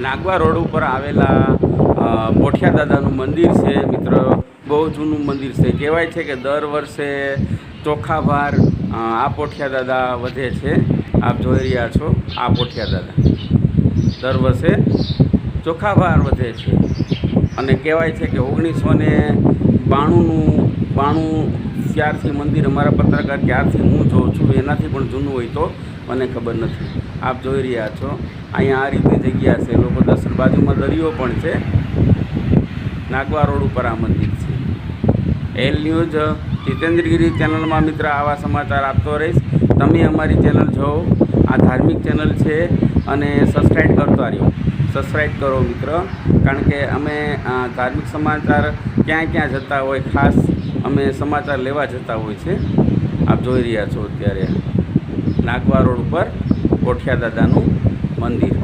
Nagoa road ઉપર આવેલા પોઠિયા દાદાનું મંદિર છે મિત્ર. બહુ જૂનું મંદિર છે. કહેવાય છે કે દર વર્ષે ચોખા ભાર આ પોઠિયા દાદા વધે છે. આપ જોઈ રહ્યા છો આ પોઠિયા દાદા દર વર્ષે ચોખા ભાર વધે છે. અને કહેવાય છે કે 1992 ત્યારથી મંદિર અમારા પત્રકાર ક્યારથી હું જોઉં છું, એનાથી પણ જૂનું હોય તો મને ખબર નથી. આપ જોઈ રહ્યા છો અહીંયા આ રીતે જગ્યા છે. લોકો દર્શન, બાજુમાં દરિયો પણ છે. નાગવા રોડ ઉપર આ મંદિર છે. એલ ન્યૂઝ જીતેન્દ્રગીરી ચેનલમાં મિત્ર આવા સમાચાર આપતો રહીશ. તમે અમારી ચેનલ જોવો, આ ધાર્મિક ચેનલ છે અને સબસ્ક્રાઈબ કરતા રહ્યો. સબસ્ક્રાઈબ કરો મિત્ર, કારણ કે અમે ધાર્મિક સમાચાર ક્યાં ક્યાં જતા હોય, ખાસ અમે સમાચાર લેવા જતા હોય છે. આપ જોઈ રહ્યા છો અત્યારે નાગવા રોડ ઉપર પોઠિયા દાદાનું મંદિર.